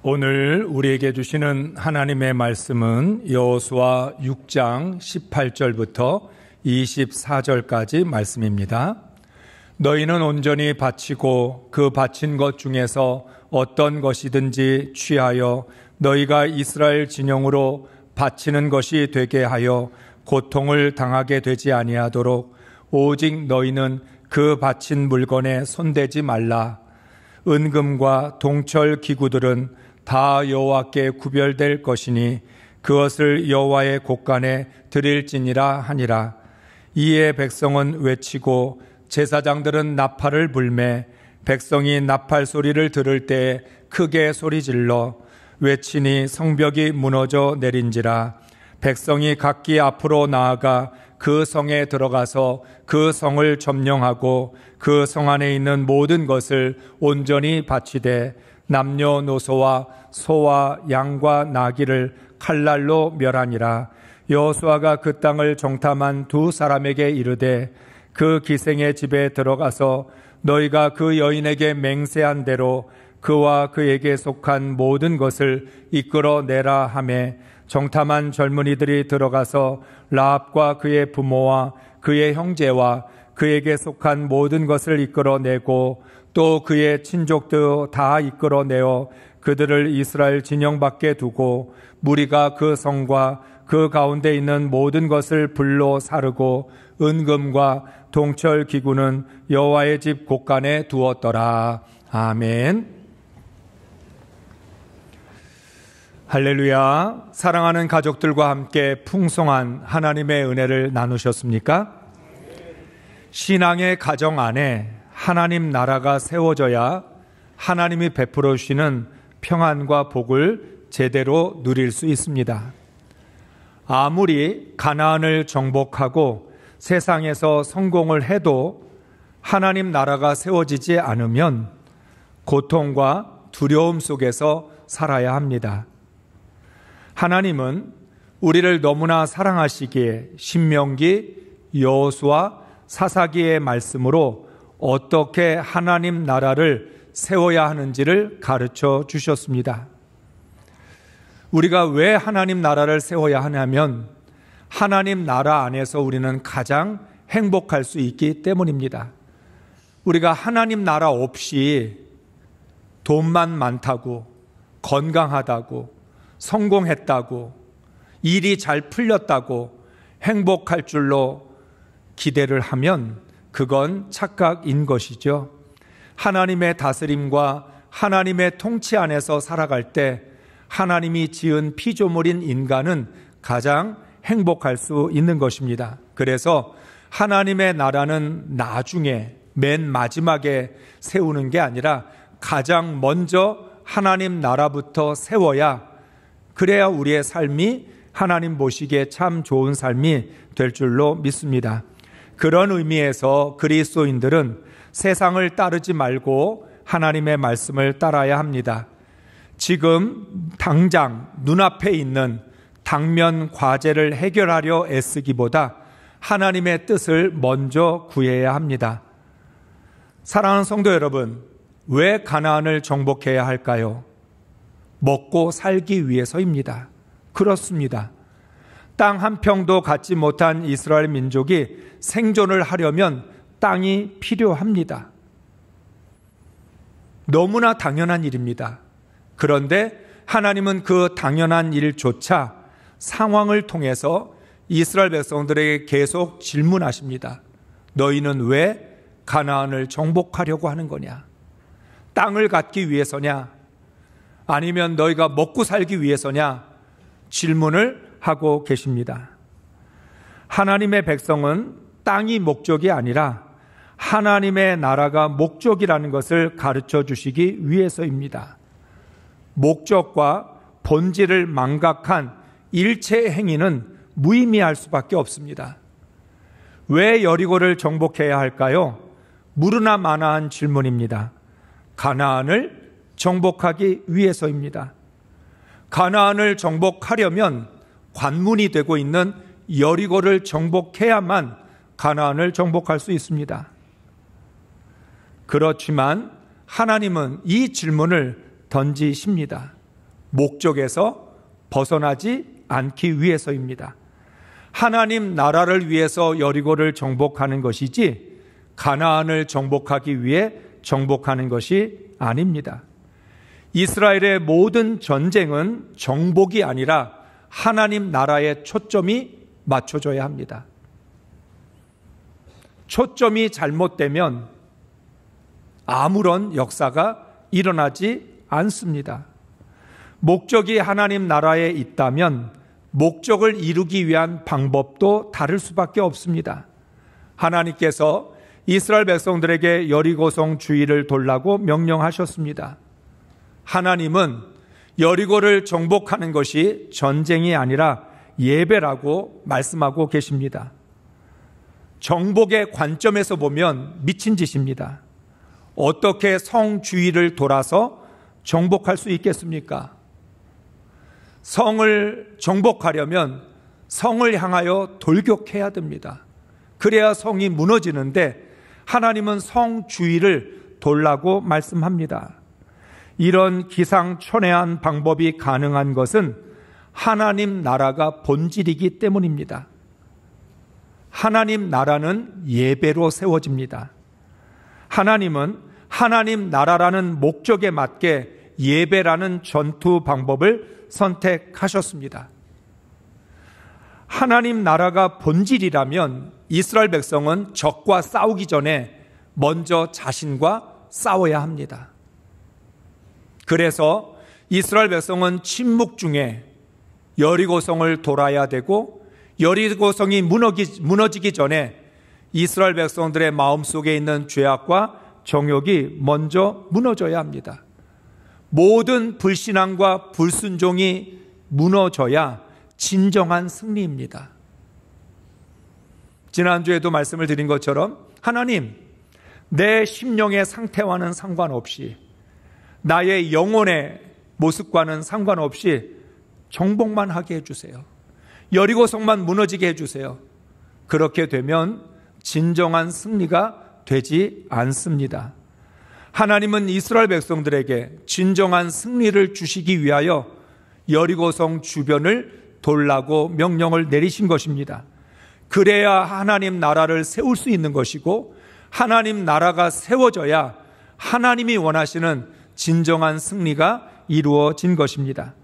오늘 우리에게 주시는 하나님의 말씀은 여호수아 6장 18절부터 24절까지 말씀입니다. 너희는 온전히 바치고 그 바친 것 중에서 어떤 것이든지 취하여 너희가 이스라엘 진영으로 바치는 것이 되게 하여 고통을 당하게 되지 아니하도록 오직 너희는 그 바친 물건에 손대지 말라. 은금과 동철 기구들은 다 여호와께 구별될 것이니 그것을 여호와의 곳간에 드릴지니라 하니라. 이에 백성은 외치고 제사장들은 나팔을 불매 백성이 나팔 소리를 들을 때에 크게 소리질러 외치니 성벽이 무너져 내린지라. 백성이 각기 앞으로 나아가 그 성에 들어가서 그 성을 점령하고 그 성 안에 있는 모든 것을 온전히 바치되 남녀노소와 소와 양과 나귀를 칼날로 멸하니라. 여호수아가 그 땅을 정탐한 두 사람에게 이르되 그 기생의 집에 들어가서 너희가 그 여인에게 맹세한 대로 그와 그에게 속한 모든 것을 이끌어내라 하매 정탐한 젊은이들이 들어가서 라합과 그의 부모와 그의 형제와 그에게 속한 모든 것을 이끌어내고 또 그의 친족도 다 이끌어내어 그들을 이스라엘 진영 밖에 두고 무리가 그 성과 그 가운데 있는 모든 것을 불로 사르고 은금과 동철 기구는 여호와의 집 곳간에 두었더라. 아멘. 할렐루야. 사랑하는 가족들과 함께 풍성한 하나님의 은혜를 나누셨습니까? 신앙의 가정 안에 하나님 나라가 세워져야 하나님이 베풀어 주시는 평안과 복을 제대로 누릴 수 있습니다. 아무리 가나안을 정복하고 세상에서 성공을 해도 하나님 나라가 세워지지 않으면 고통과 두려움 속에서 살아야 합니다. 하나님은 우리를 너무나 사랑하시기에 신명기, 여호수아, 사사기의 말씀으로 어떻게 하나님 나라를 세워야 하는지를 가르쳐 주셨습니다. 우리가 왜 하나님 나라를 세워야 하냐면 하나님 나라 안에서 우리는 가장 행복할 수 있기 때문입니다. 우리가 하나님 나라 없이 돈만 많다고, 건강하다고, 성공했다고, 일이 잘 풀렸다고 행복할 줄로 기대를 하면 그건 착각인 것이죠. 하나님의 다스림과 하나님의 통치 안에서 살아갈 때 하나님이 지은 피조물인 인간은 가장 행복할 수 있는 것입니다. 그래서 하나님의 나라는 나중에 맨 마지막에 세우는 게 아니라 가장 먼저 하나님 나라부터 세워야, 그래야 우리의 삶이 하나님 보시기에 참 좋은 삶이 될 줄로 믿습니다. 그런 의미에서 그리스도인들은 세상을 따르지 말고 하나님의 말씀을 따라야 합니다. 지금 당장 눈앞에 있는 당면 과제를 해결하려 애쓰기보다 하나님의 뜻을 먼저 구해야 합니다. 사랑하는 성도 여러분, 왜 가나안을 정복해야 할까요? 먹고 살기 위해서입니다. 그렇습니다. 땅 한 평도 갖지 못한 이스라엘 민족이 생존을 하려면 땅이 필요합니다. 너무나 당연한 일입니다. 그런데 하나님은 그 당연한 일조차 상황을 통해서 이스라엘 백성들에게 계속 질문하십니다. 너희는 왜 가나안을 정복하려고 하는 거냐? 땅을 갖기 위해서냐? 아니면 너희가 먹고 살기 위해서냐? 질문을 하고 계십니다. 하나님의 백성은 땅이 목적이 아니라 하나님의 나라가 목적이라는 것을 가르쳐 주시기 위해서입니다. 목적과 본질을 망각한 일체의 행위는 무의미할 수밖에 없습니다. 왜 여리고를 정복해야 할까요? 무르나 마나한 질문입니다. 가나안을 정복하기 위해서입니다. 가나안을 정복하려면 관문이 되고 있는 여리고를 정복해야만 가나안을 정복할 수 있습니다. 그렇지만 하나님은 이 질문을 던지십니다. 목적에서 벗어나지 않기 위해서입니다. 하나님 나라를 위해서 여리고를 정복하는 것이지 가나안을 정복하기 위해 정복하는 것이 아닙니다. 이스라엘의 모든 전쟁은 정복이 아니라 하나님 나라에 초점이 맞춰져야 합니다. 초점이 잘못되면 아무런 역사가 일어나지 않습니다. 목적이 하나님 나라에 있다면 목적을 이루기 위한 방법도 다를 수밖에 없습니다. 하나님께서 이스라엘 백성들에게 여리고성 주위를 돌라고 명령하셨습니다. 하나님은 여리고를 정복하는 것이 전쟁이 아니라 예배라고 말씀하고 계십니다. 정복의 관점에서 보면 미친 짓입니다. 어떻게 성 주위를 돌아서 정복할 수 있겠습니까? 성을 정복하려면 성을 향하여 돌격해야 됩니다. 그래야 성이 무너지는데 하나님은 성 주위를 돌라고 말씀합니다. 이런 기상천외한 방법이 가능한 것은 하나님 나라가 본질이기 때문입니다. 하나님 나라는 예배로 세워집니다. 하나님은 하나님 나라라는 목적에 맞게 예배라는 전투 방법을 선택하셨습니다. 하나님 나라가 본질이라면 이스라엘 백성은 적과 싸우기 전에 먼저 자신과 싸워야 합니다. 그래서 이스라엘 백성은 침묵 중에 여리고성을 돌아야 되고 여리고성이 무너지기 전에 이스라엘 백성들의 마음속에 있는 죄악과 정욕이 먼저 무너져야 합니다. 모든 불신앙과 불순종이 무너져야 진정한 승리입니다. 지난주에도 말씀을 드린 것처럼 하나님, 내 심령의 상태와는 상관없이 나의 영혼의 모습과는 상관없이 정복만 하게 해주세요. 여리고성만 무너지게 해주세요. 그렇게 되면 진정한 승리가 되지 않습니다. 하나님은 이스라엘 백성들에게 진정한 승리를 주시기 위하여 여리고성 주변을 돌라고 명령을 내리신 것입니다. 그래야 하나님 나라를 세울 수 있는 것이고 하나님 나라가 세워져야 하나님이 원하시는 진정한 승리가 이루어진 것입니다.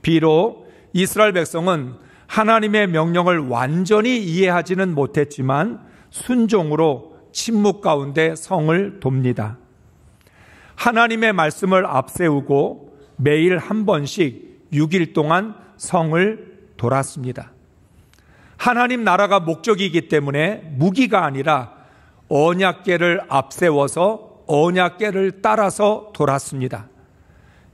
비록 이스라엘 백성은 하나님의 명령을 완전히 이해하지는 못했지만 순종으로 침묵 가운데 성을 돕니다. 하나님의 말씀을 앞세우고 매일 한 번씩 6일 동안 성을 돌았습니다. 하나님 나라가 목적이기 때문에 무기가 아니라 언약궤를 앞세워서 언약궤를 따라서 돌았습니다.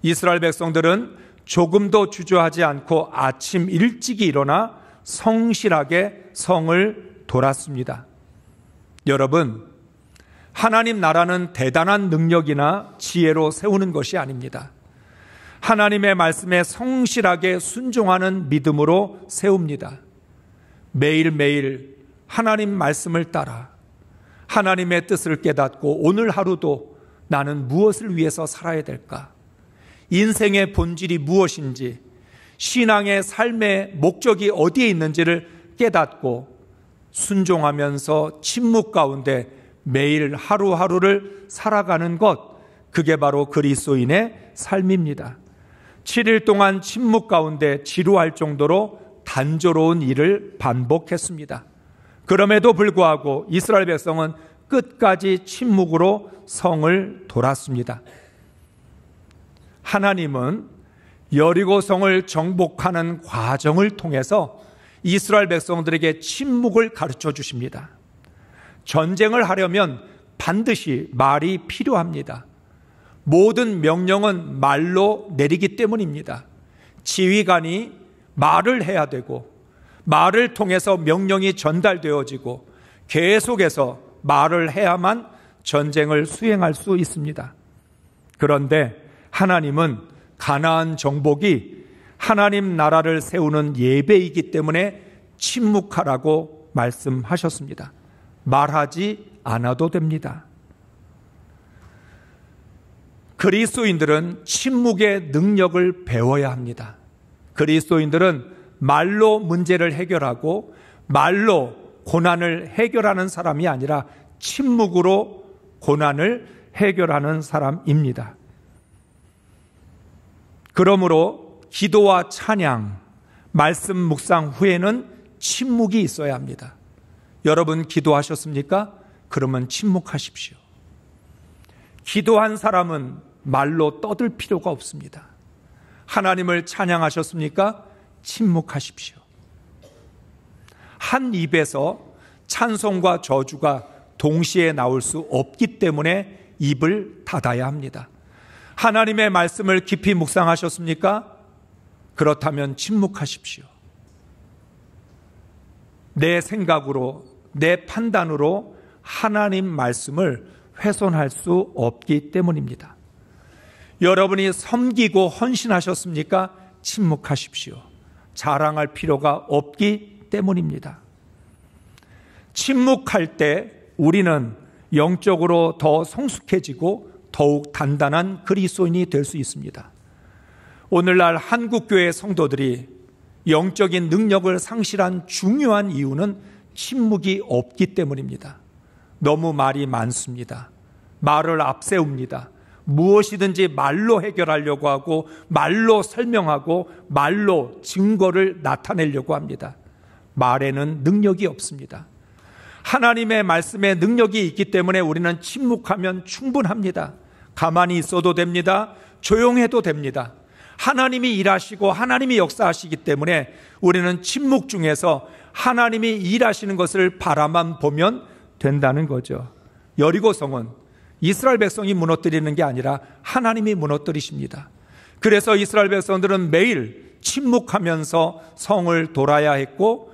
이스라엘 백성들은 조금도 주저하지 않고 아침 일찍이 일어나 성실하게 성을 돌았습니다. 여러분, 하나님 나라는 대단한 능력이나 지혜로 세우는 것이 아닙니다. 하나님의 말씀에 성실하게 순종하는 믿음으로 세웁니다. 매일매일 하나님 말씀을 따라 하나님의 뜻을 깨닫고 오늘 하루도 나는 무엇을 위해서 살아야 될까? 인생의 본질이 무엇인지, 신앙의 삶의 목적이 어디에 있는지를 깨닫고 순종하면서 침묵 가운데 매일 하루하루를 살아가는 것, 그게 바로 그리스도인의 삶입니다. 7일 동안 침묵 가운데 지루할 정도로 단조로운 일을 반복했습니다. 그럼에도 불구하고 이스라엘 백성은 끝까지 침묵으로 성을 돌았습니다. 하나님은 여리고성을 정복하는 과정을 통해서 이스라엘 백성들에게 침묵을 가르쳐 주십니다. 전쟁을 하려면 반드시 말이 필요합니다. 모든 명령은 말로 내리기 때문입니다. 지휘관이 말을 해야 되고 말을 통해서 명령이 전달되어지고 계속해서 말을 해야만 전쟁을 수행할 수 있습니다. 그런데 하나님은 가나안 정복이 하나님 나라를 세우는 예배이기 때문에 침묵하라고 말씀하셨습니다. 말하지 않아도 됩니다. 그리스도인들은 침묵의 능력을 배워야 합니다. 그리스도인들은 말로 문제를 해결하고 말로 고난을 해결하는 사람이 아니라 침묵으로 고난을 해결하는 사람입니다. 그러므로 기도와 찬양, 말씀 묵상 후에는 침묵이 있어야 합니다. 여러분 기도하셨습니까? 그러면 침묵하십시오. 기도한 사람은 말로 떠들 필요가 없습니다. 하나님을 찬양하셨습니까? 침묵하십시오. 한 입에서 찬송과 저주가 동시에 나올 수 없기 때문에 입을 닫아야 합니다. 하나님의 말씀을 깊이 묵상하셨습니까? 그렇다면 침묵하십시오. 내 생각으로, 내 판단으로 하나님 말씀을 훼손할 수 없기 때문입니다. 여러분이 섬기고 헌신하셨습니까? 침묵하십시오. 자랑할 필요가 없기 때문입니다. 침묵할 때 우리는 영적으로 더 성숙해지고 더욱 단단한 그리스도인이 될 수 있습니다. 오늘날 한국교회 성도들이 영적인 능력을 상실한 중요한 이유는 침묵이 없기 때문입니다. 너무 말이 많습니다. 말을 앞세웁니다. 무엇이든지 말로 해결하려고 하고 말로 설명하고 말로 증거를 나타내려고 합니다. 말에는 능력이 없습니다. 하나님의 말씀에 능력이 있기 때문에 우리는 침묵하면 충분합니다. 가만히 있어도 됩니다. 조용해도 됩니다. 하나님이 일하시고 하나님이 역사하시기 때문에 우리는 침묵 중에서 하나님이 일하시는 것을 바라만 보면 된다는 거죠. 여리고성은 이스라엘 백성이 무너뜨리는 게 아니라 하나님이 무너뜨리십니다. 그래서 이스라엘 백성들은 매일 침묵하면서 성을 돌아야 했고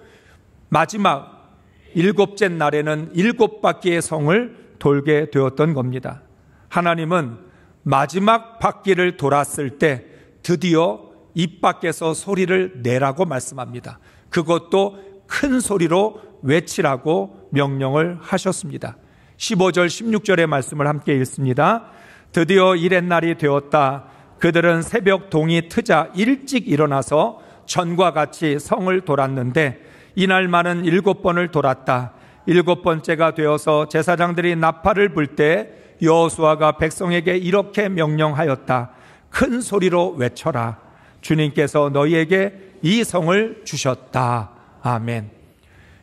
마지막 7째 날에는 7바퀴의 성을 돌게 되었던 겁니다. 하나님은 마지막 바퀴를 돌았을 때 드디어 입 밖에서 소리를 내라고 말씀합니다. 그것도 큰 소리로 외치라고 명령을 하셨습니다. 15절 16절의 말씀을 함께 읽습니다. 드디어 이렛날이 되었다. 그들은 새벽 동이 트자 일찍 일어나서 전과 같이 성을 돌았는데 이날만은 7번을 돌았다. 7번째가 되어서 제사장들이 나팔을 불 때 여호수아가 백성에게 이렇게 명령하였다. 큰 소리로 외쳐라. 주님께서 너희에게 이 성을 주셨다. 아멘.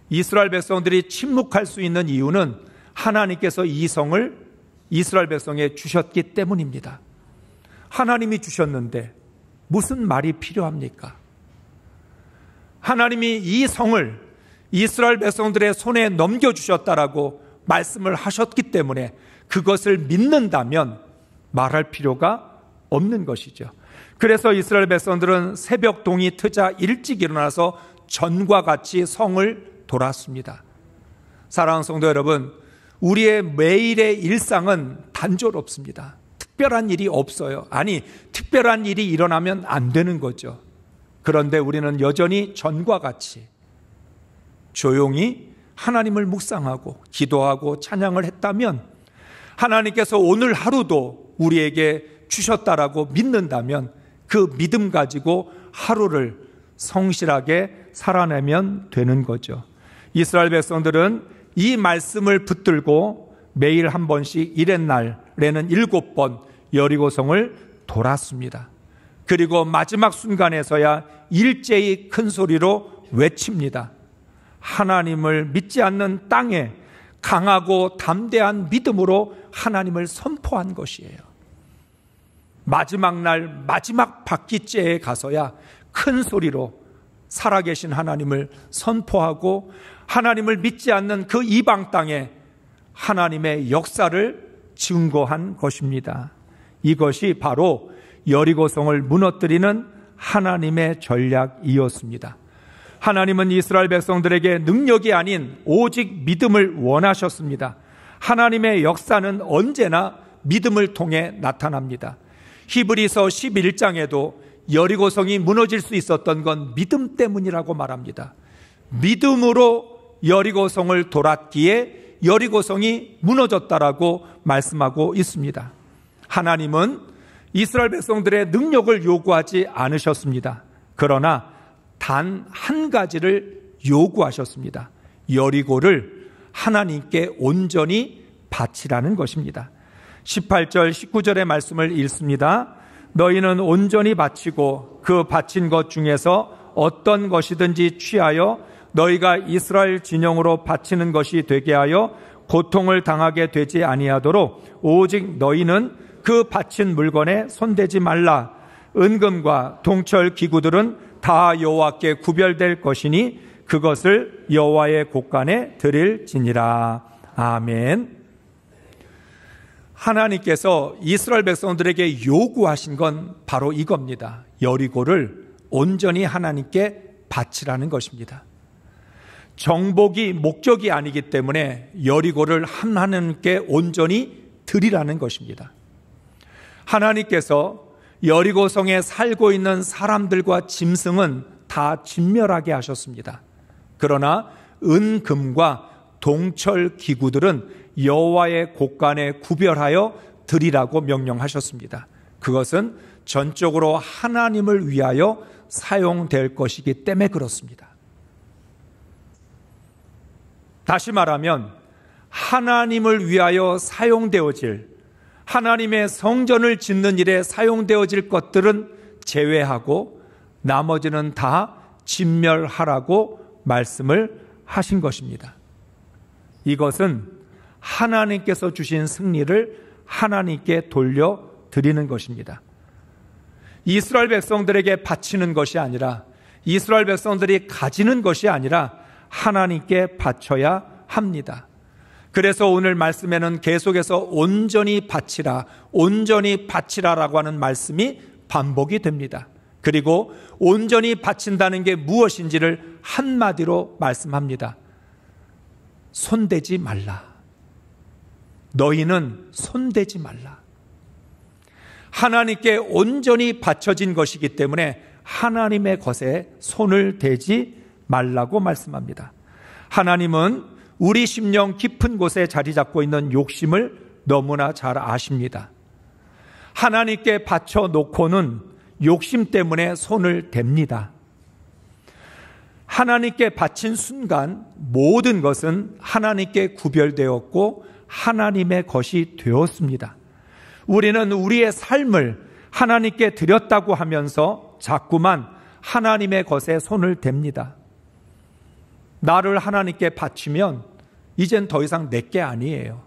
이스라엘 백성들이 침묵할 수 있는 이유는 하나님께서 이 성을 이스라엘 백성에 주셨기 때문입니다. 하나님이 주셨는데 무슨 말이 필요합니까? 하나님이 이 성을 이스라엘 백성들의 손에 넘겨주셨다라고 말씀을 하셨기 때문에 그것을 믿는다면 말할 필요가 없는 것이죠. 그래서 이스라엘 백성들은 새벽 동이 트자 일찍 일어나서 전과 같이 성을 돌았습니다. 사랑하는 성도 여러분, 우리의 매일의 일상은 단조롭습니다. 특별한 일이 없어요. 아니, 특별한 일이 일어나면 안 되는 거죠. 그런데 우리는 여전히 전과 같이 조용히 하나님을 묵상하고 기도하고 찬양을 했다면 하나님께서 오늘 하루도 우리에게 주셨다라고 믿는다면 그 믿음 가지고 하루를 성실하게 살아내면 되는 거죠. 이스라엘 백성들은 이 말씀을 붙들고 매일 한 번씩 이렛날에는 7번 여리고성을 돌았습니다. 그리고 마지막 순간에서야 일제히 큰 소리로 외칩니다. 하나님을 믿지 않는 땅에 강하고 담대한 믿음으로 하나님을 선포한 것이에요. 마지막 날 마지막 바퀴째에 가서야 큰 소리로 살아계신 하나님을 선포하고 하나님을 믿지 않는 그 이방 땅에 하나님의 역사를 증거한 것입니다. 이것이 바로 여리고성을 무너뜨리는 하나님의 전략이었습니다. 하나님은 이스라엘 백성들에게 능력이 아닌 오직 믿음을 원하셨습니다. 하나님의 역사는 언제나 믿음을 통해 나타납니다. 히브리서 11장에도 여리고성이 무너질 수 있었던 건 믿음 때문이라고 말합니다. 믿음으로 여리고성을 돌았기에 여리고성이 무너졌다라고 말씀하고 있습니다. 하나님은 이스라엘 백성들의 능력을 요구하지 않으셨습니다. 그러나 단 한 가지를 요구하셨습니다. 여리고를 하나님께 온전히 바치라는 것입니다. 18절 19절의 말씀을 읽습니다. 너희는 온전히 바치고 그 바친 것 중에서 어떤 것이든지 취하여 너희가 이스라엘 진영으로 바치는 것이 되게 하여 고통을 당하게 되지 아니하도록 오직 너희는 그 바친 물건에 손대지 말라. 은금과 동철 기구들은 다 여호와께 구별될 것이니 그것을 여호와의 곳간에 드릴지니라. 아멘. 하나님께서 이스라엘 백성들에게 요구하신 건 바로 이겁니다. 여리고를 온전히 하나님께 바치라는 것입니다. 정복이 목적이 아니기 때문에 여리고를 하나님께 온전히 드리라는 것입니다. 하나님께서 여리고성에 살고 있는 사람들과 짐승은 다 진멸하게 하셨습니다. 그러나 은금과 동철 기구들은 여호와의 곳간에 구별하여 드리라고 명령하셨습니다. 그것은 전적으로 하나님을 위하여 사용될 것이기 때문에 그렇습니다. 다시 말하면 하나님을 위하여 사용되어질, 하나님의 성전을 짓는 일에 사용되어질 것들은 제외하고 나머지는 다 진멸하라고 말씀을 하신 것입니다. 이것은 하나님께서 주신 승리를 하나님께 돌려드리는 것입니다. 이스라엘 백성들에게 바치는 것이 아니라, 이스라엘 백성들이 가지는 것이 아니라 하나님께 바쳐야 합니다. 그래서 오늘 말씀에는 계속해서 온전히 바치라, 온전히 바치라라고 하는 말씀이 반복이 됩니다. 그리고 온전히 바친다는 게 무엇인지를 한마디로 말씀합니다. 손대지 말라. 너희는 손대지 말라. 하나님께 온전히 바쳐진 것이기 때문에 하나님의 것에 손을 대지 말라고 말씀합니다. 하나님은 우리 심령 깊은 곳에 자리 잡고 있는 욕심을 너무나 잘 아십니다. 하나님께 바쳐 놓고는 욕심 때문에 손을 댑니다. 하나님께 바친 순간 모든 것은 하나님께 구별되었고 하나님의 것이 되었습니다. 우리는 우리의 삶을 하나님께 드렸다고 하면서 자꾸만 하나님의 것에 손을 댑니다. 나를 하나님께 바치면 이젠 더 이상 내게 아니에요.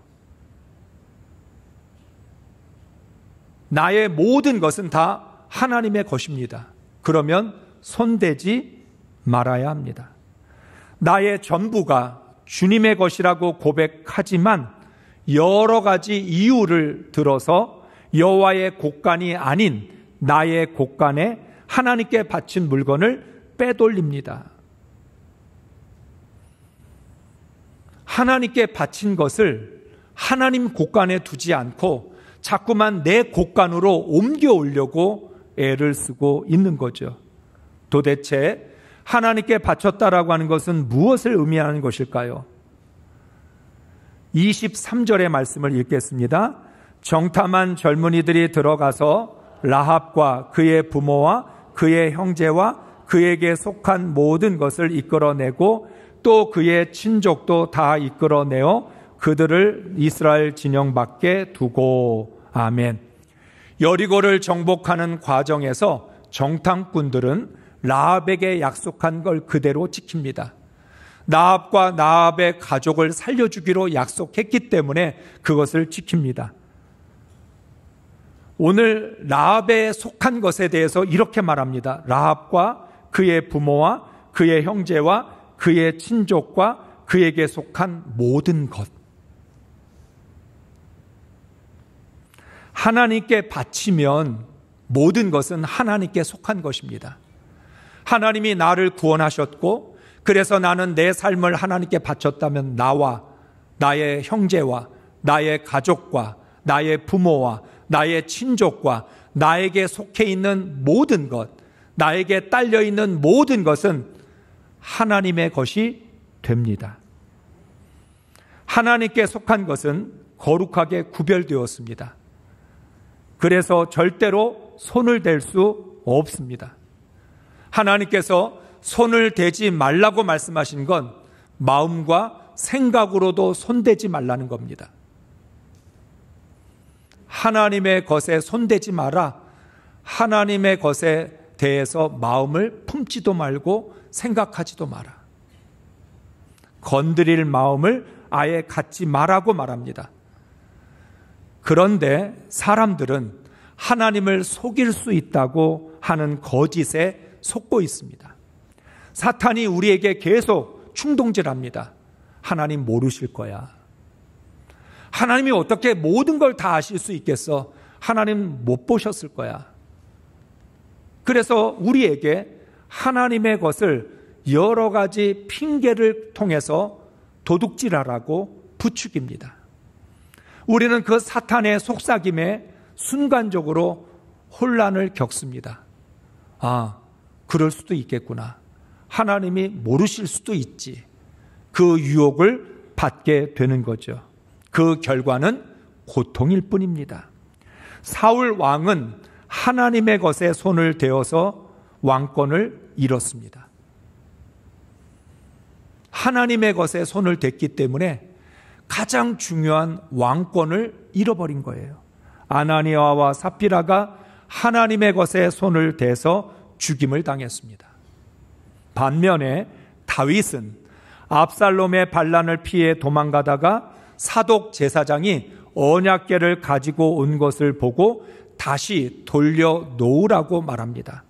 나의 모든 것은 다 하나님의 것입니다. 그러면 손대지 말아야 합니다. 나의 전부가 주님의 것이라고 고백하지만 여러 가지 이유를 들어서 여호와의 곳간이 아닌 나의 곳간에 하나님께 바친 물건을 빼돌립니다. 하나님께 바친 것을 하나님 곳간에 두지 않고 자꾸만 내 곳간으로 옮겨오려고 애를 쓰고 있는 거죠. 도대체 하나님께 바쳤다라고 하는 것은 무엇을 의미하는 것일까요? 23절의 말씀을 읽겠습니다. 정탐한 젊은이들이 들어가서 라합과 그의 부모와 그의 형제와 그에게 속한 모든 것을 이끌어내고 또 그의 친족도 다 이끌어내어 그들을 이스라엘 진영 밖에 두고. 아멘. 여리고를 정복하는 과정에서 정탐꾼들은 라합에게 약속한 걸 그대로 지킵니다. 라합과 라합의 가족을 살려주기로 약속했기 때문에 그것을 지킵니다. 오늘 라합에 속한 것에 대해서 이렇게 말합니다. 라합과 그의 부모와 그의 형제와 그의 친족과 그에게 속한 모든 것. 하나님께 바치면 모든 것은 하나님께 속한 것입니다. 하나님이 나를 구원하셨고 그래서 나는 내 삶을 하나님께 바쳤다면 나와 나의 형제와 나의 가족과 나의 부모와 나의 친족과 나에게 속해 있는 모든 것, 나에게 딸려 있는 모든 것은 하나님의 것이 됩니다. 하나님께 속한 것은 거룩하게 구별되었습니다. 그래서 절대로 손을 댈 수 없습니다. 하나님께서 손을 대지 말라고 말씀하신 건 마음과 생각으로도 손대지 말라는 겁니다. 하나님의 것에 손대지 마라. 하나님의 것에 대해서 마음을 품지도 말고 생각하지도 마라. 건드릴 마음을 아예 갖지 말라고 말합니다. 그런데 사람들은 하나님을 속일 수 있다고 하는 거짓에 속고 있습니다. 사탄이 우리에게 계속 충동질합니다. 하나님 모르실 거야. 하나님이 어떻게 모든 걸 다 아실 수 있겠어? 하나님 못 보셨을 거야. 그래서 우리에게 하나님의 것을 여러 가지 핑계를 통해서 도둑질하라고 부추깁니다. 우리는 그 사탄의 속삭임에 순간적으로 혼란을 겪습니다. 아, 그럴 수도 있겠구나. 하나님이 모르실 수도 있지. 그 유혹을 받게 되는 거죠. 그 결과는 고통일 뿐입니다. 사울 왕은 하나님의 것에 손을 대어서 왕권을 잃었습니다. 하나님의 것에 손을 댔기 때문에 가장 중요한 왕권을 잃어버린 거예요. 아나니아와 삽비라가 하나님의 것에 손을 대서 죽임을 당했습니다. 반면에 다윗은 압살롬의 반란을 피해 도망가다가 사독 제사장이 언약궤를 가지고 온 것을 보고 다시 돌려놓으라고 말합니다.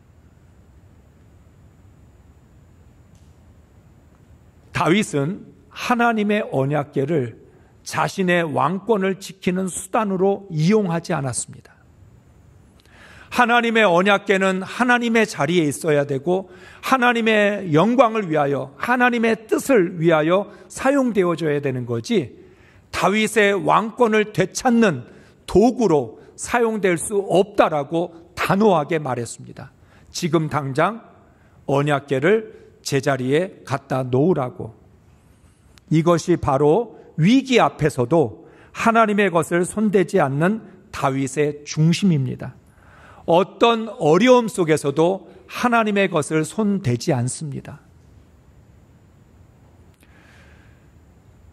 다윗은 하나님의 언약궤를 자신의 왕권을 지키는 수단으로 이용하지 않았습니다. 하나님의 언약궤는 하나님의 자리에 있어야 되고 하나님의 영광을 위하여, 하나님의 뜻을 위하여 사용되어져야 되는 거지, 다윗의 왕권을 되찾는 도구로 사용될 수 없다라고 단호하게 말했습니다. 지금 당장 언약궤를 제자리에 갖다 놓으라고. 이것이 바로 위기 앞에서도 하나님의 것을 손대지 않는 다윗의 중심입니다. 어떤 어려움 속에서도 하나님의 것을 손대지 않습니다.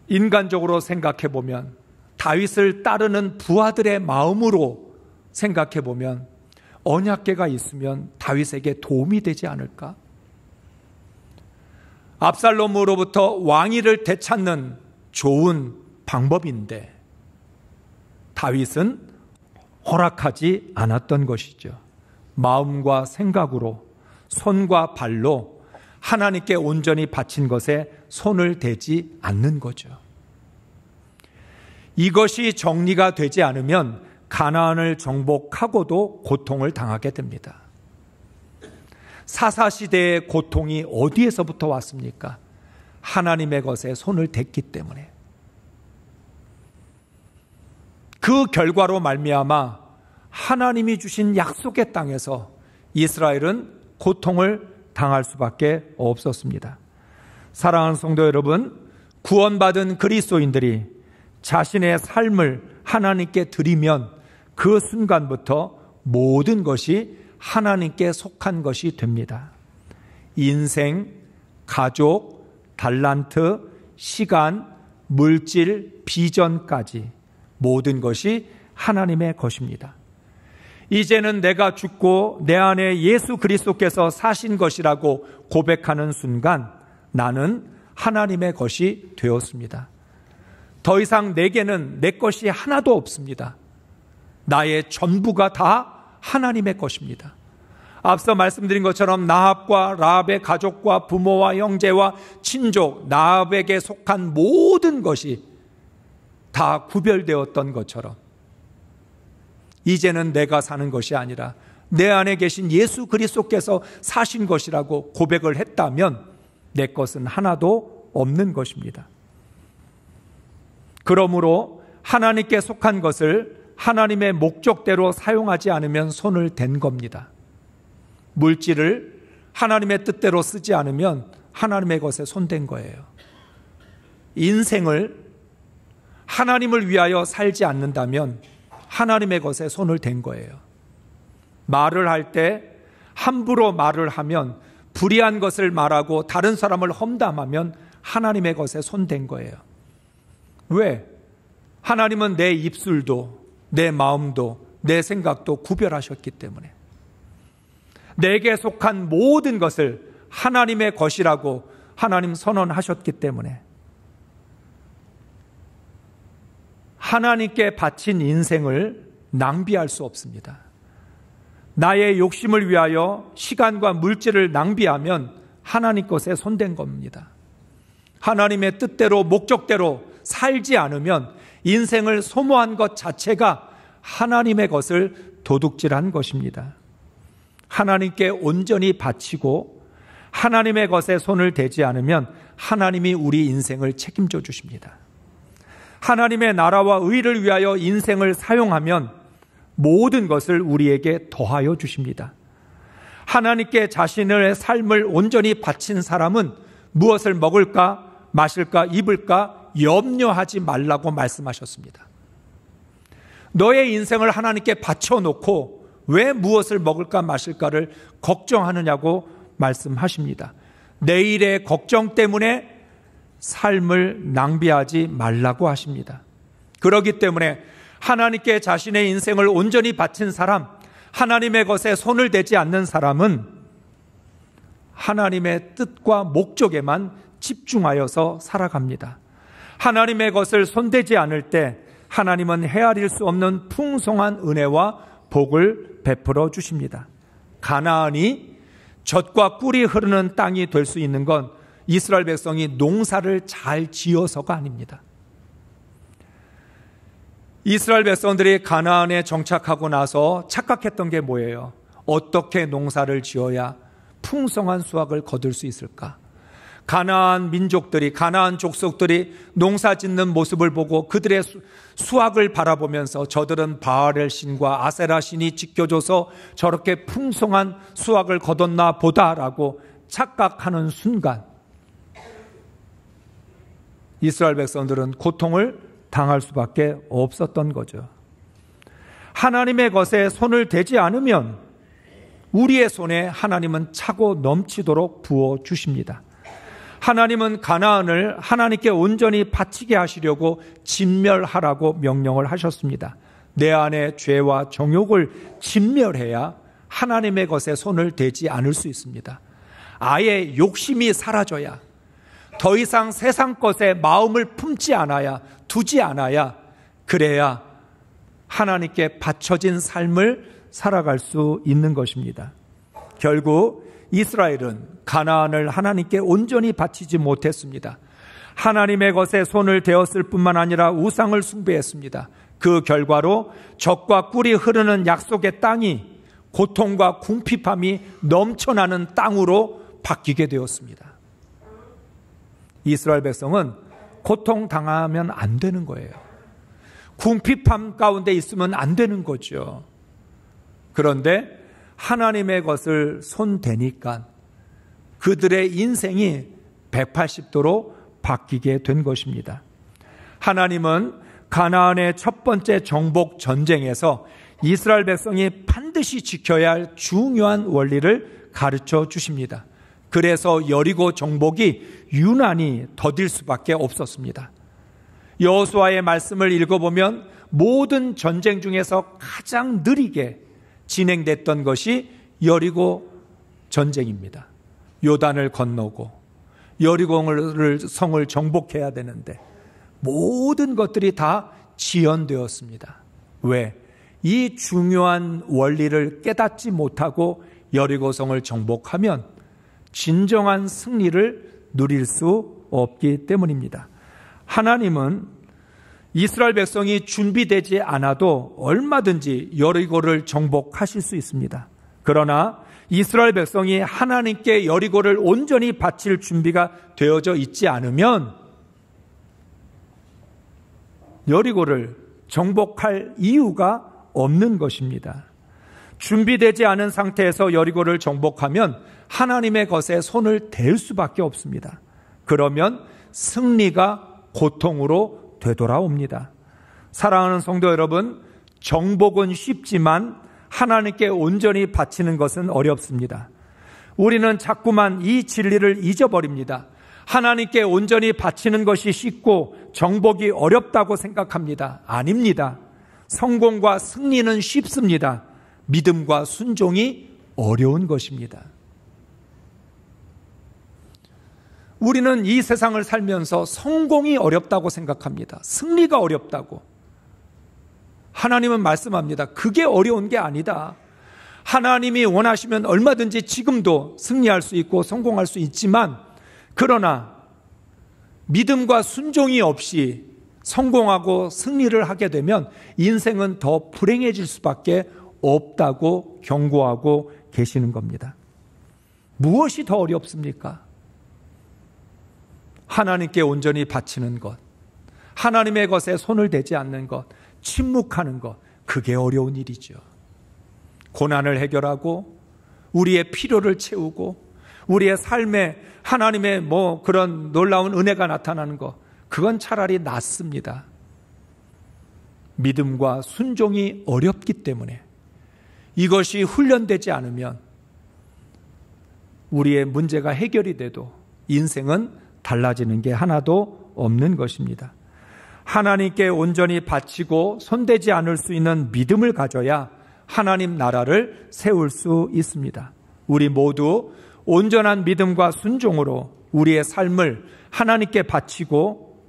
인간적으로 생각해 보면, 다윗을 따르는 부하들의 마음으로 생각해 보면 언약궤가 있으면 다윗에게 도움이 되지 않을까? 압살롬으로부터 왕위를 되찾는 좋은 방법인데 다윗은 허락하지 않았던 것이죠. 마음과 생각으로, 손과 발로 하나님께 온전히 바친 것에 손을 대지 않는 거죠. 이것이 정리가 되지 않으면 가나안을 정복하고도 고통을 당하게 됩니다. 사사시대의 고통이 어디에서부터 왔습니까? 하나님의 것에 손을 댔기 때문에. 그 결과로 말미암아 하나님이 주신 약속의 땅에서 이스라엘은 고통을 당할 수밖에 없었습니다. 사랑하는 성도 여러분, 구원받은 그리스도인들이 자신의 삶을 하나님께 드리면 그 순간부터 모든 것이 하나님께 속한 것이 됩니다. 인생, 가족, 달란트, 시간, 물질, 비전까지 모든 것이 하나님의 것입니다. 이제는 내가 죽고 내 안에 예수 그리스도께서 사신 것이라고 고백하는 순간 나는 하나님의 것이 되었습니다. 더 이상 내게는 내 것이 하나도 없습니다. 나의 전부가 다 하나님의 것입니다. 앞서 말씀드린 것처럼 나합과 라합의 가족과 부모와 형제와 친족, 나합에게 속한 모든 것이 다 구별되었던 것처럼 이제는 내가 사는 것이 아니라 내 안에 계신 예수 그리스도께서 사신 것이라고 고백을 했다면 내 것은 하나도 없는 것입니다. 그러므로 하나님께 속한 것을 하나님의 목적대로 사용하지 않으면 손을 댄 겁니다. 물질을 하나님의 뜻대로 쓰지 않으면 하나님의 것에 손댄 거예요. 인생을 하나님을 위하여 살지 않는다면 하나님의 것에 손을 댄 거예요. 말을 할 때 함부로 말을 하면, 불의한 것을 말하고 다른 사람을 험담하면 하나님의 것에 손댄 거예요. 왜? 하나님은 내 입술도, 내 마음도, 내 생각도 구별하셨기 때문에, 내게 속한 모든 것을 하나님의 것이라고 하나님 선언하셨기 때문에, 하나님께 바친 인생을 낭비할 수 없습니다. 나의 욕심을 위하여 시간과 물질을 낭비하면 하나님 것에 손댄 겁니다. 하나님의 뜻대로 목적대로 살지 않으면 인생을 소모한 것 자체가 하나님의 것을 도둑질한 것입니다. 하나님께 온전히 바치고 하나님의 것에 손을 대지 않으면 하나님이 우리 인생을 책임져 주십니다. 하나님의 나라와 의를 위하여 인생을 사용하면 모든 것을 우리에게 더하여 주십니다. 하나님께 자신의 삶을 온전히 바친 사람은 무엇을 먹을까, 마실까, 입을까 염려하지 말라고 말씀하셨습니다. 너의 인생을 하나님께 바쳐놓고 왜 무엇을 먹을까, 마실까를 걱정하느냐고 말씀하십니다. 내일의 걱정 때문에 삶을 낭비하지 말라고 하십니다. 그렇기 때문에 하나님께 자신의 인생을 온전히 바친 사람, 하나님의 것에 손을 대지 않는 사람은 하나님의 뜻과 목적에만 집중하여서 살아갑니다. 하나님의 것을 손대지 않을 때 하나님은 헤아릴 수 없는 풍성한 은혜와 복을 베풀어 주십니다. 가나안이 젖과 꿀이 흐르는 땅이 될 수 있는 건 이스라엘 백성이 농사를 잘 지어서가 아닙니다. 이스라엘 백성들이 가나안에 정착하고 나서 착각했던 게 뭐예요? 어떻게 농사를 지어야 풍성한 수확을 거둘 수 있을까? 가나안 민족들이, 가나안 족속들이 농사 짓는 모습을 보고 그들의 수확을 바라보면서 저들은 바알의 신과 아세라 신이 지켜줘서 저렇게 풍성한 수확을 거뒀나 보다라고 착각하는 순간 이스라엘 백성들은 고통을 당할 수밖에 없었던 거죠. 하나님의 것에 손을 대지 않으면 우리의 손에 하나님은 차고 넘치도록 부어 주십니다. 하나님은 가나안을 하나님께 온전히 바치게 하시려고 진멸하라고 명령을 하셨습니다. 내 안에 죄와 정욕을 진멸해야 하나님의 것에 손을 대지 않을 수 있습니다. 아예 욕심이 사라져야, 더 이상 세상 것에 마음을 품지 않아야, 두지 않아야, 그래야 하나님께 바쳐진 삶을 살아갈 수 있는 것입니다. 결국 이스라엘은 가나안을 하나님께 온전히 바치지 못했습니다. 하나님의 것에 손을 대었을 뿐만 아니라 우상을 숭배했습니다. 그 결과로 젖과 꿀이 흐르는 약속의 땅이 고통과 궁핍함이 넘쳐나는 땅으로 바뀌게 되었습니다. 이스라엘 백성은 고통당하면 안 되는 거예요. 궁핍함 가운데 있으면 안 되는 거죠. 그런데 하나님의 것을 손대니까 그들의 인생이 180도로 바뀌게 된 것입니다. 하나님은 가나안의 첫 번째 정복 전쟁에서 이스라엘 백성이 반드시 지켜야 할 중요한 원리를 가르쳐 주십니다. 그래서 여리고 정복이 유난히 더딜 수밖에 없었습니다. 여호수아의 말씀을 읽어보면 모든 전쟁 중에서 가장 느리게 진행됐던 것이 여리고 전쟁입니다. 요단을 건너고 여리고 성을 정복해야 되는데 모든 것들이 다 지연되었습니다. 왜? 이 중요한 원리를 깨닫지 못하고 여리고 성을 정복하면 진정한 승리를 누릴 수 없기 때문입니다. 하나님은 이스라엘 백성이 준비되지 않아도 얼마든지 여리고를 정복하실 수 있습니다. 그러나 이스라엘 백성이 하나님께 여리고를 온전히 바칠 준비가 되어져 있지 않으면 여리고를 정복할 이유가 없는 것입니다. 준비되지 않은 상태에서 여리고를 정복하면 하나님의 것에 손을 댈 수밖에 없습니다. 그러면 승리가 고통으로 되돌아옵니다. 사랑하는 성도 여러분, 정복은 쉽지만 하나님께 온전히 바치는 것은 어렵습니다. 우리는 자꾸만 이 진리를 잊어버립니다. 하나님께 온전히 바치는 것이 쉽고 정복이 어렵다고 생각합니다. 아닙니다. 성공과 승리는 쉽습니다. 믿음과 순종이 어려운 것입니다. 우리는 이 세상을 살면서 성공이 어렵다고 생각합니다. 승리가 어렵다고. 하나님은 말씀합니다. 그게 어려운 게 아니다. 하나님이 원하시면 얼마든지 지금도 승리할 수 있고 성공할 수 있지만, 그러나 믿음과 순종이 없이 성공하고 승리를 하게 되면 인생은 더 불행해질 수밖에 없다고 경고하고 계시는 겁니다. 무엇이 더 어렵습니까? 하나님께 온전히 바치는 것, 하나님의 것에 손을 대지 않는 것, 침묵하는 것, 그게 어려운 일이죠. 고난을 해결하고 우리의 필요를 채우고 우리의 삶에 하나님의 그런 놀라운 은혜가 나타나는 것, 그건 차라리 낫습니다. 믿음과 순종이 어렵기 때문에 이것이 훈련되지 않으면 우리의 문제가 해결이 돼도 인생은 달라지는 게 하나도 없는 것입니다. 하나님께 온전히 바치고 손대지 않을 수 있는 믿음을 가져야 하나님 나라를 세울 수 있습니다. 우리 모두 온전한 믿음과 순종으로 우리의 삶을 하나님께 바치고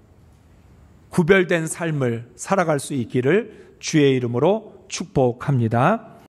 구별된 삶을 살아갈 수 있기를 주의 이름으로 축복합니다.